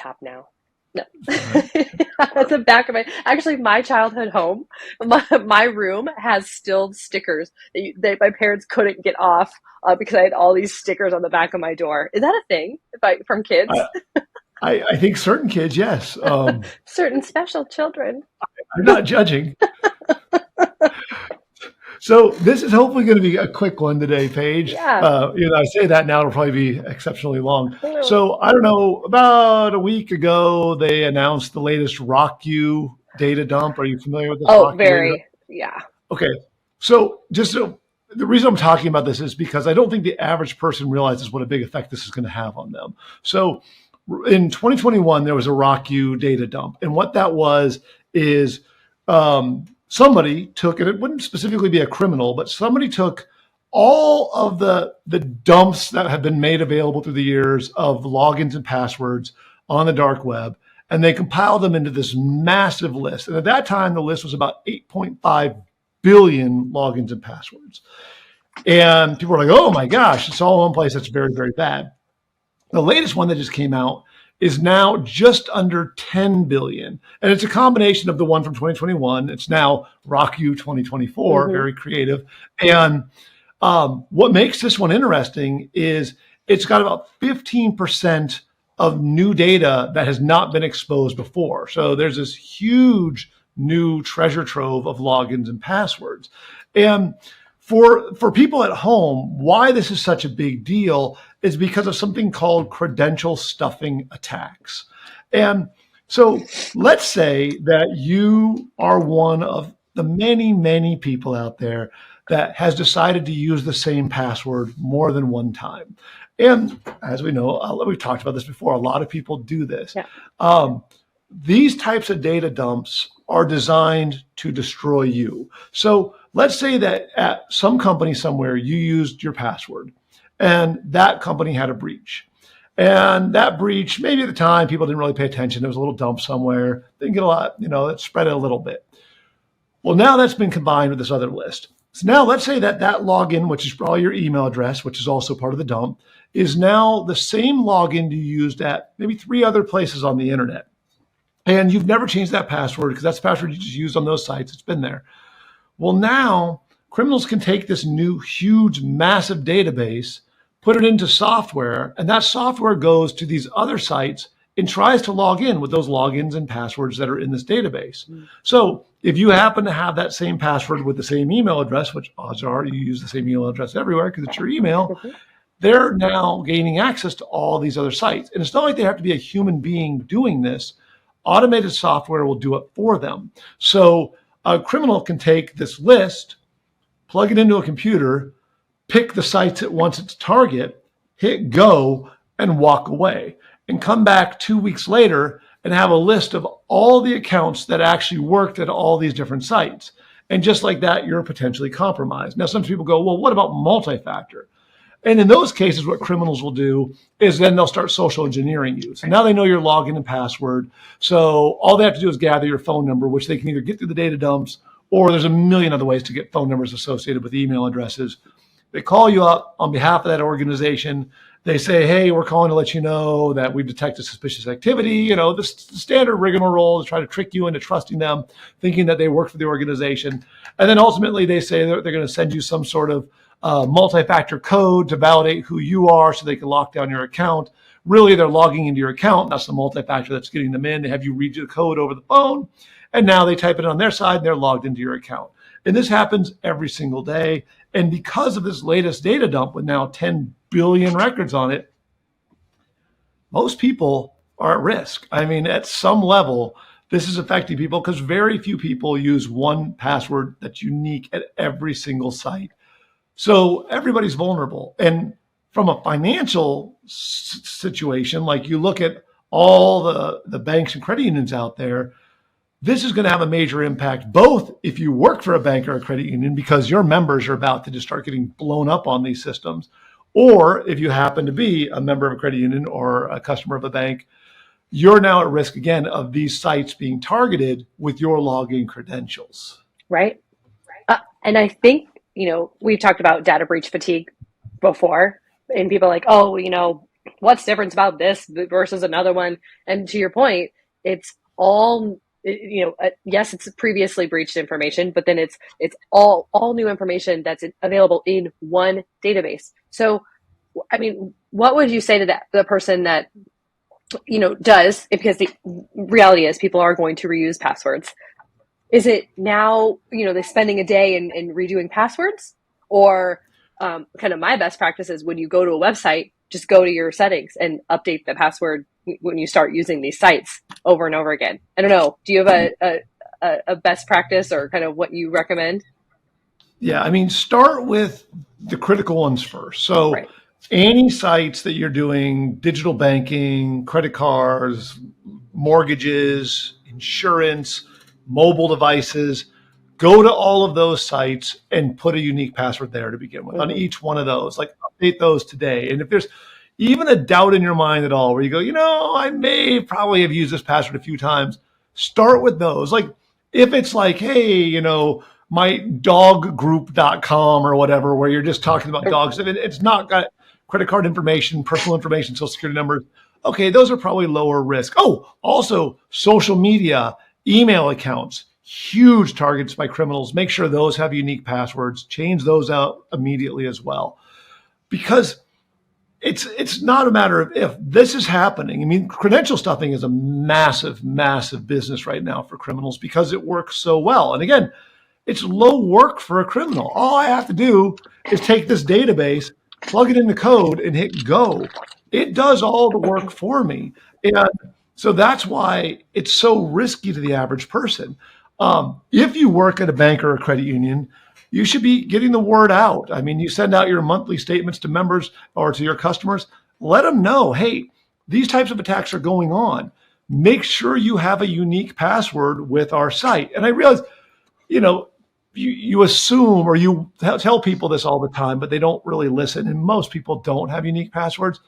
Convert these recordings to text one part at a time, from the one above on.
laptop now. No. At the back of my childhood home, my room has still stickers that my parents couldn't get off because I had all these stickers on the back of my door. Is that a thing from kids? I, I think certain kids, yes. Certain special children. I'm not judging. So this is hopefully going to be a quick one today, Paige. Yeah. I say that now, it'll probably be exceptionally long. So I don't know, about a week ago, they announced the latest RockU data dump. Are you familiar with this Oh, RockU data dump? very. Yeah. Okay. The reason I'm talking about this is because I don't think the average person realizes what a big effect this is going to have on them. So in 2021, there was a RockU data dump. And what that was is somebody took, and it wouldn't specifically be a criminal, but somebody took all of the dumps that have been made available through the years of logins and passwords on the dark web, and they compiled them into this massive list. And at that time, the list was about 8.5 billion logins and passwords. And people were like, oh my gosh, it's all in one place. That's very, very bad. The latest one that just came out is now just under 10 billion. And it's a combination of the one from 2021. It's now RockU 2024, very creative. And what makes this one interesting is it's got about 15% of new data that has not been exposed before. So there's this huge new treasure trove of logins and passwords. And for people at home, why this is such a big deal is because of something called credential stuffing attacks. And so let's say that you are one of the many, many people out there that has decided to use the same password more than one time. And as we know, we've talked about this before, a lot of people do this. Yeah. These types of data dumps are designed to destroy you. So let's say that at some company somewhere, you used your password and that company had a breach. And that breach, maybe at the time, people didn't really pay attention. There was a little dump somewhere. They didn't get a lot, it spread it a little bit. Well, now that's been combined with this other list. So now let's say that login, which is probably your email address, which is also part of the dump, is now the same login you used at maybe 3 other places on the internet. And you've never changed that password because that's the password you just used on those sites. It's been there. Well, now criminals can take this new, huge, massive database, put it into software, and that software goes to these other sites and tries to log in with those logins and passwords that are in this database. So if you happen to have that same password with the same email address, which odds are you use the same email address everywhere because it's your email, they're now gaining access to all these other sites. And it's not like they have to be a human being doing this. Automated software will do it for them. So a criminal can take this list, plug it into a computer, pick the sites it wants it to target, hit go, and walk away, and come back 2 weeks later and have a list of all the accounts that actually worked at all these different sites. And just like that, you're potentially compromised. Now, some people go, well, what about multi-factor? And in those cases, what criminals will do is then they'll start social engineering you. So now they know your login and password. So all they have to do is gather your phone number, which they can either get through the data dumps, or there's a million other ways to get phone numbers associated with email addresses. They call you up on behalf of that organization. They say, hey, we're calling to let you know that we've detected suspicious activity. The standard rigmarole to try to trick you into trusting them, thinking that they work for the organization. And then ultimately they say they're going to send you some sort of multi-factor code to validate who you are so they can lock down your account. Really, they're logging into your account. That's the multi-factor that's getting them in. They have you read the code over the phone, and now they type it on their side and they're logged into your account. And this happens every single day. And because of this latest data dump with now 10 billion records on it, most people are at risk. I mean, at some level, this is affecting people because very few people use one password that's unique at every single site. So everybody's vulnerable. And from a financial situation, like you look at all the banks and credit unions out there, this is going to have a major impact, both if you work for a bank or a credit union, because your members are about to just start getting blown up on these systems, or if you happen to be a member of a credit union or a customer of a bank, you're now at risk again of these sites being targeted with your login credentials. Right. And I think, we've talked about data breach fatigue before, and people are like, oh, what's different about this versus another one? And to your point, it's all, yes, it's previously breached information, but then it's all new information that's available in one database. So, I mean, what would you say to the person that does, because the reality is people are going to reuse passwords? Is it now, they're spending a day in redoing passwords? Or kind of my best practice is when you go to a website, just go to your settings and update the password when you start using these sites over and over again. I don't know. Do you have a best practice or kind of what you recommend? Yeah, I mean, start with the critical ones first. So, Right. any sites that you're doing digital banking, credit cards, mortgages, insurance, mobile devices, go to all of those sites and put a unique password there to begin with on Mm-hmm. each one of those. Like, update those today. And if there's even a doubt in your mind at all where you go, I may probably have used this password a few times, start with those. Like, if it's like, hey, my doggroup.com or whatever, where you're just talking about dogs, if it's not got credit card information, personal information, social security numbers, okay, those are probably lower risk. Oh, also social media, email accounts, huge targets by criminals. Make sure those have unique passwords. Change those out immediately as well. Because it's not a matter of if. This is happening. I mean, credential stuffing is a massive, massive business right now for criminals because it works so well. And again, it's low work for a criminal. All I have to do is take this database, plug it in the code, and hit go. It does all the work for me. And so that's why it's so risky to the average person. If you work at a bank or a credit union, you should be getting the word out. I mean, you send out your monthly statements to members or to your customers. Let them know, hey, these types of attacks are going on. Make sure you have a unique password with our site. And I realize, you know, you assume or you tell people this all the time, but they don't really listen. And most people don't have unique passwords.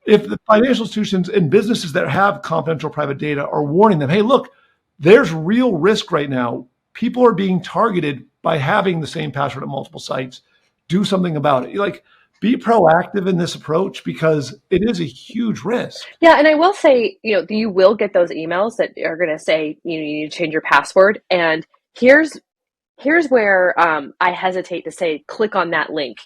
If the financial institutions and businesses that have confidential private data are warning them, hey, look, there's real risk right now. People are being targeted by having the same password at multiple sites. Do something about it. Like, be proactive in this approach because it is a huge risk. Yeah, and I will say, you will get those emails that are going to say, you need to change your password. And here's where I hesitate to say, click on that link,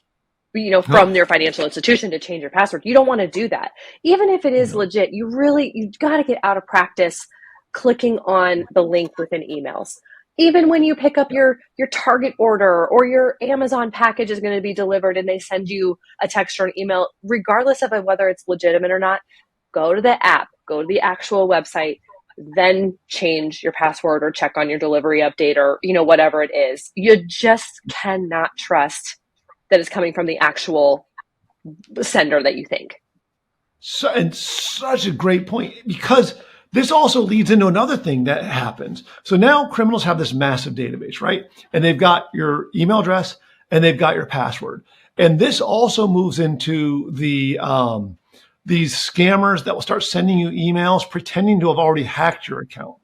from their financial institution to change your password. You don't want to do that. Even if it is No. legit, you got to get out of practice clicking on the link within emails. Even when you pick up your Target order or your Amazon package is going to be delivered and they send you a text or an email, regardless of whether it's legitimate or not, go to the app, go to the actual website, then change your password or check on your delivery update or whatever it is. You just cannot trust that it's coming from the actual sender that you think. So, and such a great point because this also leads into another thing that happens. So now criminals have this massive database, right? And they've got your email address and they've got your password. And this also moves into these scammers that will start sending you emails pretending to have already hacked your account.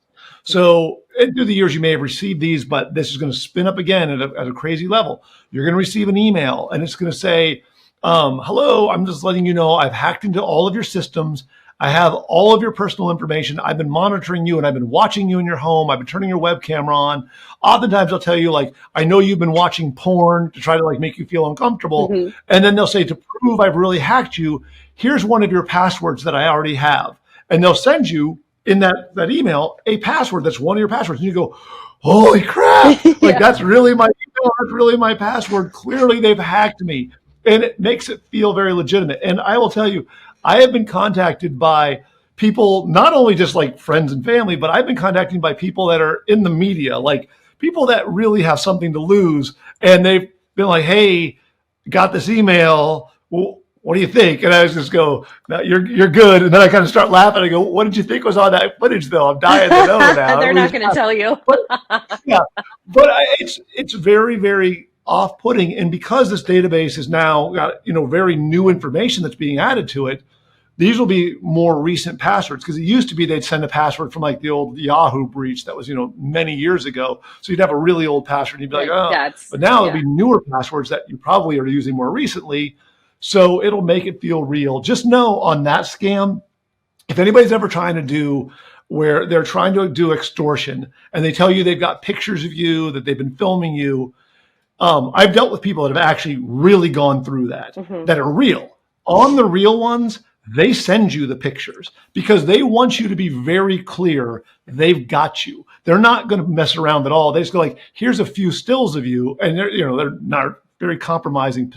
So through the years, you may have received these, but this is going to spin up again at a crazy level. You're going to receive an email and it's going to say, hello, I'm just letting you know I've hacked into all of your systems. I have all of your personal information. I've been monitoring you and I've been watching you in your home. I've been turning your web camera on. Oftentimes I'll tell you, like, I know you've been watching porn to try to like make you feel uncomfortable. Mm-hmm. And then they'll say, to prove I've really hacked you, here's one of your passwords that I already have. And they'll send you in that email a password that's one of your passwords. And you go, holy crap, like Yeah. that's really my email. That's really my password. Clearly they've hacked me. And it makes it feel very legitimate. And I will tell you, I have been contacted by people, not only just like friends and family, but I've been contacted by people that are in the media, like people that really have something to lose. And they've been like, hey, got this email. Well, what do you think? And I just go, no, you're good. And then I kind of start laughing. I go, what did you think was on that footage though? I'm dying to know now. They're not going to tell you. But yeah, but it's very, very off-putting. And because this database is now got, very new information that's being added to it, these will be more recent passwords because it used to be they'd send a password from like the old Yahoo breach that was, many years ago. So you'd have a really old password and you'd be like, oh, but now there'll be newer passwords that you probably are using more recently. So it'll make it feel real. Just know on that scam, if anybody's ever trying to do where they're trying to do extortion and they tell you they've got pictures of you, that they've been filming you, I've dealt with people that have actually really gone through that, Mm-hmm. that are real. On the real ones, they send you the pictures because they want you to be very clear they've got you. They're not going to mess around at all. They just go like, here's a few stills of you, and they're not very compromising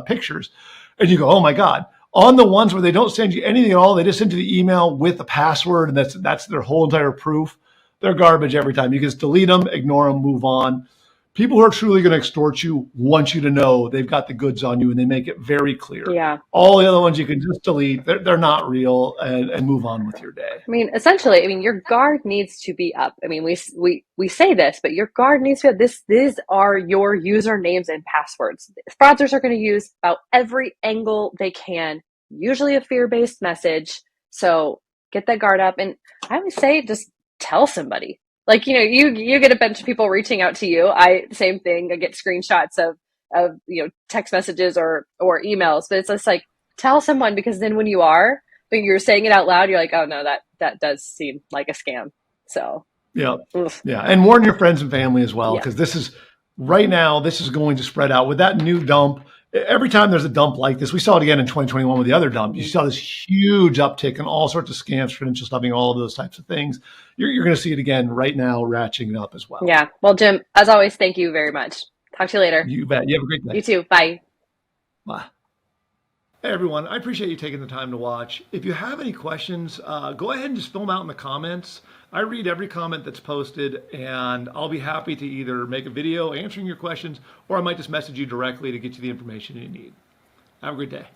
pictures, and you go, oh my god. On the ones where they don't send you anything at all, they just send you the email with the password, and that's their whole entire proof. They're garbage every time. You can just delete them, ignore them, move on. People who are truly going to extort you want you to know they've got the goods on you, and they make it very clear. Yeah. All the other ones you can just delete. They're not real, and move on with your day. I mean, essentially, I mean, your guard needs to be up. I mean, we say this, but your guard needs to be up. These are your usernames and passwords. Fraudsters are going to use about every angle they can, usually a fear-based message. So get that guard up. And I always say, just tell somebody. Like, you get a bunch of people reaching out to you. Same thing. I get screenshots of text messages or emails, but it's just like, tell someone, because then when but you're saying it out loud, you're like, oh no, that does seem like a scam. So Yeah, oof. yeah, and warn your friends and family as well, Yeah. because this is going to spread out with that new dump. Every time there's a dump like this, we saw it again in 2021 with the other dump. You saw this huge uptick in all sorts of scams, credential stuffing, all of those types of things. You're going to see it again right now, ratcheting up as well. Yeah. Well, Jim, as always, thank you very much. Talk to you later. You bet. You have a great day. You too. Bye. Bye. Hey everyone, I appreciate you taking the time to watch. If you have any questions, go ahead and just fill them out in the comments. I read every comment that's posted, and I'll be happy to either make a video answering your questions, or I might just message you directly to get you the information you need. Have a great day.